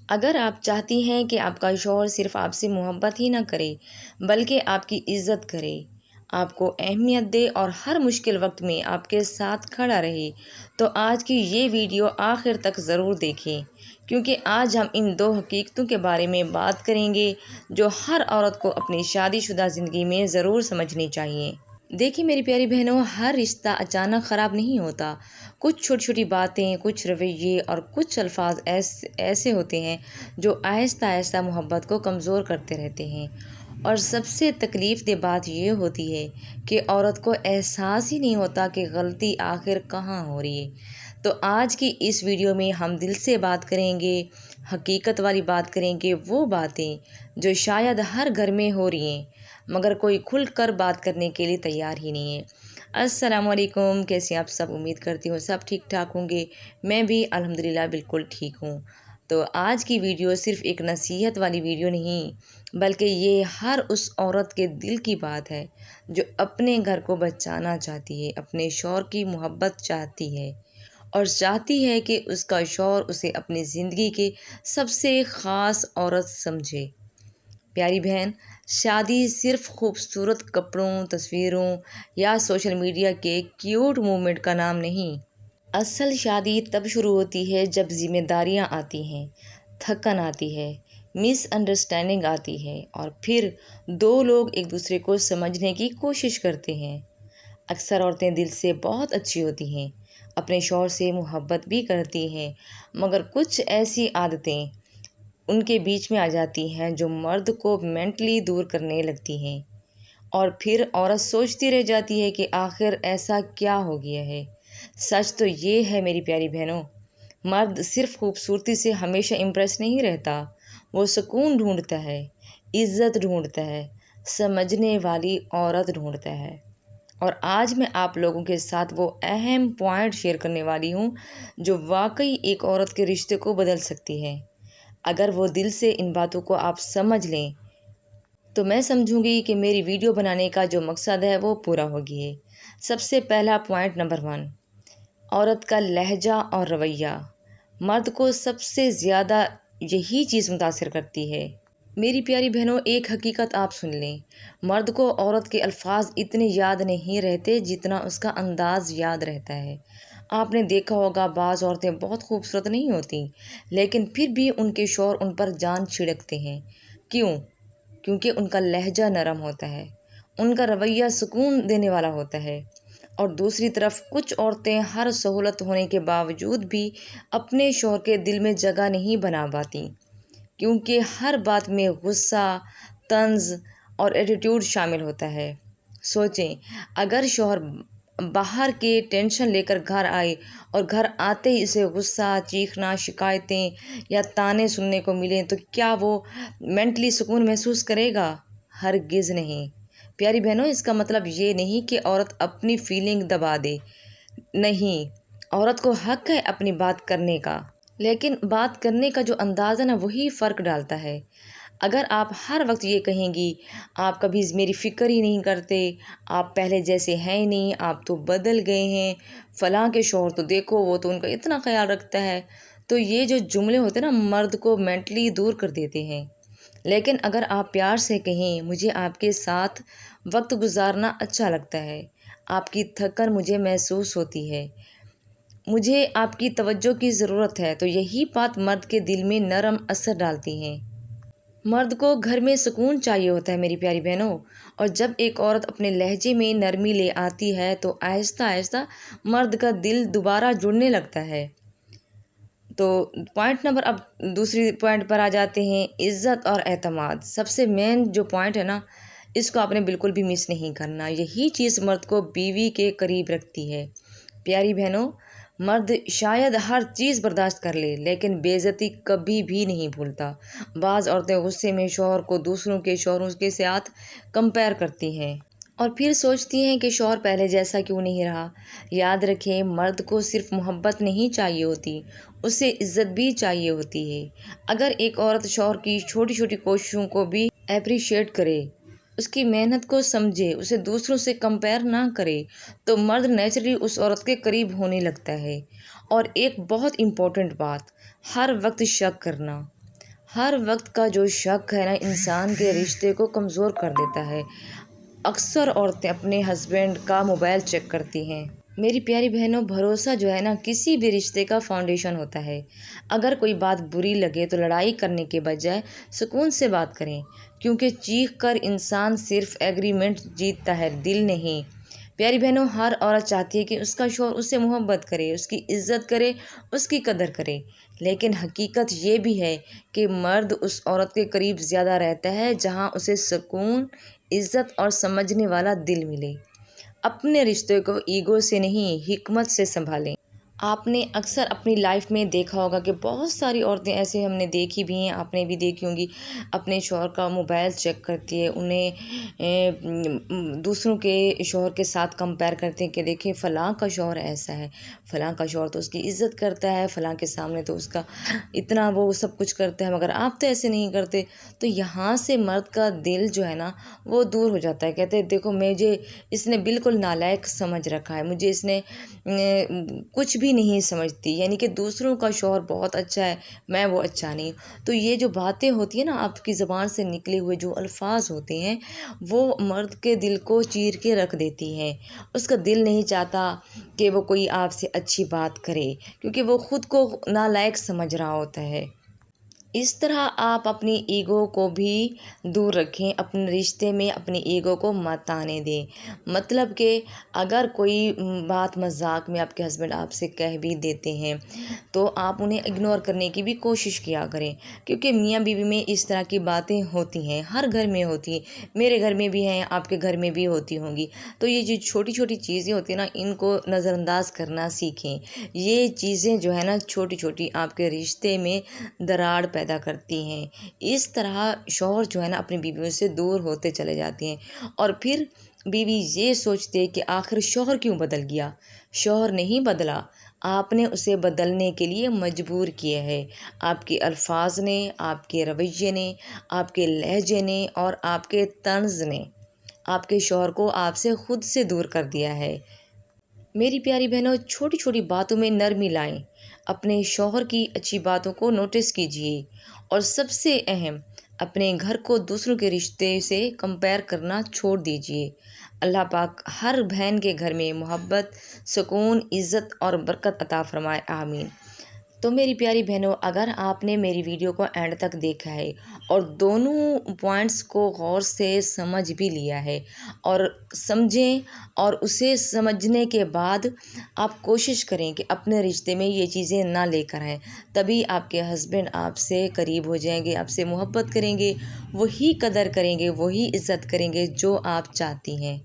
اگر آپ چاہتی ہیں کہ آپ کا شوہر صرف آپ سے محبت ہی نہ کرے بلکہ آپ کی عزت کرے، آپ کو اہمیت دے اور ہر مشکل وقت میں آپ کے ساتھ کھڑا رہے، تو آج کی یہ ویڈیو آخر تک ضرور دیکھیں، کیونکہ آج ہم ان دو حقیقتوں کے بارے میں بات کریں گے جو ہر عورت کو اپنی شادی شدہ زندگی میں ضرور سمجھنی چاہیے۔ دیکھیے میری پیاری بہنوں، ہر رشتہ اچانک خراب نہیں ہوتا۔ کچھ چھوٹی چھوٹی باتیں، کچھ رویے اور کچھ الفاظ ایسے ہوتے ہیں جو آہستہ آہستہ محبت کو کمزور کرتے رہتے ہیں، اور سب سے تکلیف دہ بات یہ ہوتی ہے کہ عورت کو احساس ہی نہیں ہوتا کہ غلطی آخر کہاں ہو رہی ہے۔ تو آج کی اس ویڈیو میں ہم دل سے بات کریں گے، حقیقت والی بات کریں گے، وہ باتیں جو شاید ہر گھر میں ہو رہی ہیں مگر کوئی کھل کر بات کرنے کے لیے تیار ہی نہیں ہے۔ السلام علیکم، کیسے آپ سب؟ امید کرتی ہوں سب ٹھیک ٹھاک ہوں گے، میں بھی الحمدللہ بالکل ٹھیک ہوں۔ تو آج کی ویڈیو صرف ایک نصیحت والی ویڈیو نہیں، بلکہ یہ ہر اس عورت کے دل کی بات ہے جو اپنے گھر کو بچانا چاہتی ہے، اپنے شوہر کی محبت چاہتی ہے اور چاہتی ہے کہ اس کا شوہر اسے اپنی زندگی کے سب سے خاص عورت سمجھے۔ پیاری بہن، شادی صرف خوبصورت کپڑوں، تصویروں یا سوشل میڈیا کے کیوٹ مومنٹ کا نام نہیں۔ اصل شادی تب شروع ہوتی ہے جب ذمہ داریاں آتی ہیں، تھکن آتی ہے، مس انڈرسٹینڈنگ آتی ہے، اور پھر دو لوگ ایک دوسرے کو سمجھنے کی کوشش کرتے ہیں۔ اکثر عورتیں دل سے بہت اچھی ہوتی ہیں، اپنے شوہر سے محبت بھی کرتی ہیں، مگر کچھ ایسی عادتیں ان کے بیچ میں آ جاتی ہیں جو مرد کو مینٹلی دور کرنے لگتی ہیں، اور پھر عورت سوچتی رہ جاتی ہے کہ آخر ایسا کیا ہو گیا ہے۔ سچ تو یہ ہے میری پیاری بہنوں، مرد صرف خوبصورتی سے ہمیشہ امپریس نہیں رہتا، وہ سکون ڈھونڈتا ہے، عزت ڈھونڈتا ہے، سمجھنے والی عورت ڈھونڈتا ہے۔ اور آج میں آپ لوگوں کے ساتھ وہ اہم پوائنٹ شیئر کرنے والی ہوں جو واقعی ایک عورت کے رشتے کو بدل سکتی ہے۔ اگر وہ دل سے ان باتوں کو آپ سمجھ لیں تو میں سمجھوں گی کہ میری ویڈیو بنانے کا جو مقصد ہے وہ پورا ہو گیا ہے۔ سب سے پہلا پوائنٹ نمبر 1، عورت کا لہجہ اور رویہ۔ مرد کو سب سے زیادہ یہی چیز متاثر کرتی ہے۔ میری پیاری بہنوں، ایک حقیقت آپ سن لیں، مرد کو عورت کے الفاظ اتنے یاد نہیں رہتے جتنا اس کا انداز یاد رہتا ہے۔ آپ نے دیکھا ہوگا بعض عورتیں بہت خوبصورت نہیں ہوتیں لیکن پھر بھی ان کے شوہر ان پر جان چھڑکتے ہیں۔ کیوں؟ کیونکہ ان کا لہجہ نرم ہوتا ہے، ان کا رویہ سکون دینے والا ہوتا ہے۔ اور دوسری طرف کچھ عورتیں ہر سہولت ہونے کے باوجود بھی اپنے شوہر کے دل میں جگہ نہیں بنا پاتیں، کیونکہ ہر بات میں غصہ، طنز اور ایٹیٹیوڈ شامل ہوتا ہے۔ سوچیں، اگر شوہر باہر کے ٹینشن لے کر گھر آئے اور گھر آتے ہی اسے غصہ، چیخنا، شکایتیں یا طعنے سننے کو ملیں تو کیا وہ مینٹلی سکون محسوس کرے گا؟ ہرگز نہیں۔ پیاری بہنوں، اس کا مطلب یہ نہیں کہ عورت اپنی فیلنگ دبا دے، نہیں، عورت کو حق ہے اپنی بات کرنے کا، لیکن بات کرنے کا جو انداز ہے نا وہی فرق ڈالتا ہے۔ اگر آپ ہر وقت یہ کہیں گی آپ کبھی میری فکر ہی نہیں کرتے، آپ پہلے جیسے ہیں ہی نہیں، آپ تو بدل گئے ہیں، فلاں کے شوہر تو دیکھو وہ تو ان کا اتنا خیال رکھتا ہے، تو یہ جو جملے ہوتے ہیں نا مرد کو مینٹلی دور کر دیتے ہیں۔ لیکن اگر آپ پیار سے کہیں مجھے آپ کے ساتھ وقت گزارنا اچھا لگتا ہے، آپ کی تھکن مجھے محسوس ہوتی ہے، مجھے آپ کی توجہ کی ضرورت ہے، تو یہی بات مرد کے دل میں نرم اثر ڈالتی ہیں۔ مرد کو گھر میں سکون چاہیے ہوتا ہے میری پیاری بہنوں، اور جب ایک عورت اپنے لہجے میں نرمی لے آتی ہے تو آہستہ آہستہ مرد کا دل دوبارہ جڑنے لگتا ہے۔ تو پوائنٹ نمبر، اب دوسری پوائنٹ پر آ جاتے ہیں، عزت اور اعتماد۔ سب سے مین جو پوائنٹ ہے نا، اس کو آپ نے بالکل بھی مس نہیں کرنا، یہی چیز مرد کو بیوی کے قریب رکھتی ہے۔ پیاری بہنوں، مرد شاید ہر چیز برداشت کر لے لیکن بے عزتی کبھی بھی نہیں بھولتا۔ بعض عورتیں غصے میں شوہر کو دوسروں کے شوہروں کے ساتھ کمپیئر کرتی ہیں اور پھر سوچتی ہیں کہ شوہر پہلے جیسا کیوں نہیں رہا۔ یاد رکھیں، مرد کو صرف محبت نہیں چاہیے ہوتی، اسے عزت بھی چاہیے ہوتی ہے۔ اگر ایک عورت شوہر کی چھوٹی چھوٹی کوششوں کو بھی اپریشیٹ کرے، اس کی محنت کو سمجھے، اسے دوسروں سے کمپیئر نہ کرے، تو مرد نیچرلی اس عورت کے قریب ہونے لگتا ہے۔ اور ایک بہت امپورٹنٹ بات، ہر وقت شک کرنا۔ ہر وقت کا جو شک ہے نا انسان کے رشتے کو کمزور کر دیتا ہے۔ اکثر عورتیں اپنے ہسبینڈ کا موبائل چیک کرتی ہیں۔ میری پیاری بہنوں، بھروسہ جو ہے نا کسی بھی رشتے کا فاؤنڈیشن ہوتا ہے۔ اگر کوئی بات بری لگے تو لڑائی کرنے کے بجائے سکون سے بات کریں، کیونکہ چیخ کر انسان صرف ایگریمنٹ جیتتا ہے، دل نہیں۔ پیاری بہنوں، ہر عورت چاہتی ہے کہ اس کا شوہر اس سے محبت کرے، اس کی عزت کرے، اس کی قدر کرے، لیکن حقیقت یہ بھی ہے کہ مرد اس عورت کے قریب زیادہ رہتا ہے جہاں اسے سکون، عزت اور سمجھنے والا دل ملے۔ اپنے رشتے کو ایگو سے نہیں، حکمت سے سنبھالیں۔ آپ نے اکثر اپنی لائف میں دیکھا ہوگا کہ بہت ساری عورتیں ایسے ہم نے دیکھی بھی ہیں، آپ نے بھی دیکھی ہوں گی، اپنے شوہر کا موبائل چیک کرتی ہے، انہیں دوسروں کے شوہر کے ساتھ کمپیئر کرتے ہیں کہ دیکھیں فلاں کا شوہر ایسا ہے، فلاں کا شوہر تو اس کی عزت کرتا ہے، فلاں کے سامنے تو اس کا اتنا وہ سب کچھ کرتا ہے، مگر آپ تو ایسے نہیں کرتے۔ تو یہاں سے مرد کا دل جو ہے نا وہ دور ہو جاتا ہے، کہتے ہیں دیکھو مجھے اس نے بالکل نالائق سمجھ رکھا ہے، مجھے اس نے کچھ بھی نہیں سمجھتی، یعنی کہ دوسروں کا شوہر بہت اچھا ہے، میں وہ اچھا نہیں۔ تو یہ جو باتیں ہوتی ہیں نا، آپ کی زبان سے نکلے ہوئے جو الفاظ ہوتے ہیں وہ مرد کے دل کو چیر کے رکھ دیتی ہیں۔ اس کا دل نہیں چاہتا کہ وہ کوئی آپ سے اچھی بات کرے، کیونکہ وہ خود کو نالائق سمجھ رہا ہوتا ہے۔ اس طرح آپ اپنی ایگو کو بھی دور رکھیں، اپنے رشتے میں اپنی ایگو کو مت آنے دیں۔ مطلب کہ اگر کوئی بات مذاق میں آپ کے ہسبینڈ آپ سے کہہ بھی دیتے ہیں تو آپ انہیں اگنور کرنے کی بھی کوشش کیا کریں، کیونکہ میاں بیوی میں اس طرح کی باتیں ہوتی ہیں، ہر گھر میں ہوتی ہیں، میرے گھر میں بھی ہیں، آپ کے گھر میں بھی ہوتی ہوں گی۔ تو یہ جو چھوٹی چھوٹی چیزیں ہوتی ہیں نا، ان کو نظر انداز کرنا سیکھیں۔ یہ چیزیں جو ہے نا چھوٹی چھوٹی آپ کے رشتے میں دراڑ پیدا کرتی ہیں۔ اس طرح شوہر جو ہے نا اپنی بیویوں سے دور ہوتے چلے جاتے ہیں، اور پھر بیوی یہ سوچتے ہے کہ آخر شوہر کیوں بدل گیا؟ شوہر نہیں بدلا، آپ نے اسے بدلنے کے لیے مجبور کیا ہے۔ آپ کے الفاظ نے، آپ کے رویے نے، آپ کے لہجے نے اور آپ کے طنز نے آپ کے شوہر کو آپ سے خود سے دور کر دیا ہے۔ میری پیاری بہنوں، چھوٹی چھوٹی باتوں میں نرمی لائیں، اپنے شوہر کی اچھی باتوں کو نوٹس کیجیے، اور سب سے اہم، اپنے گھر کو دوسروں کے رشتے سے کمپیئر کرنا چھوڑ دیجیے۔ اللہ پاک ہر بہن کے گھر میں محبت، سکون، عزت اور برکت عطا فرمائے، آمین۔ تو میری پیاری بہنوں، اگر آپ نے میری ویڈیو کو اینڈ تک دیکھا ہے اور دونوں پوائنٹس کو غور سے سمجھ بھی لیا ہے، اور سمجھیں، اور اسے سمجھنے کے بعد آپ کوشش کریں کہ اپنے رشتے میں یہ چیزیں نہ لے کر آئیں، تبھی آپ کے ہسبینڈ آپ سے قریب ہو جائیں گے، آپ سے محبت کریں گے، وہی قدر کریں گے، وہی عزت کریں گے جو آپ چاہتی ہیں۔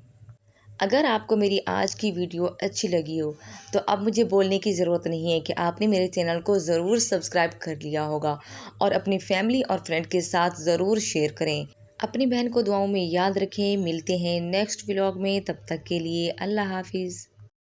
اگر آپ کو میری آج کی ویڈیو اچھی لگی ہو تو اب مجھے بولنے کی ضرورت نہیں ہے کہ آپ نے میرے چینل کو ضرور سبسکرائب کر لیا ہوگا، اور اپنی فیملی اور فرینڈ کے ساتھ ضرور شیئر کریں۔ اپنی بہن کو دعاؤں میں یاد رکھیں۔ ملتے ہیں نیکسٹ ولاگ میں، تب تک کے لیے اللہ حافظ۔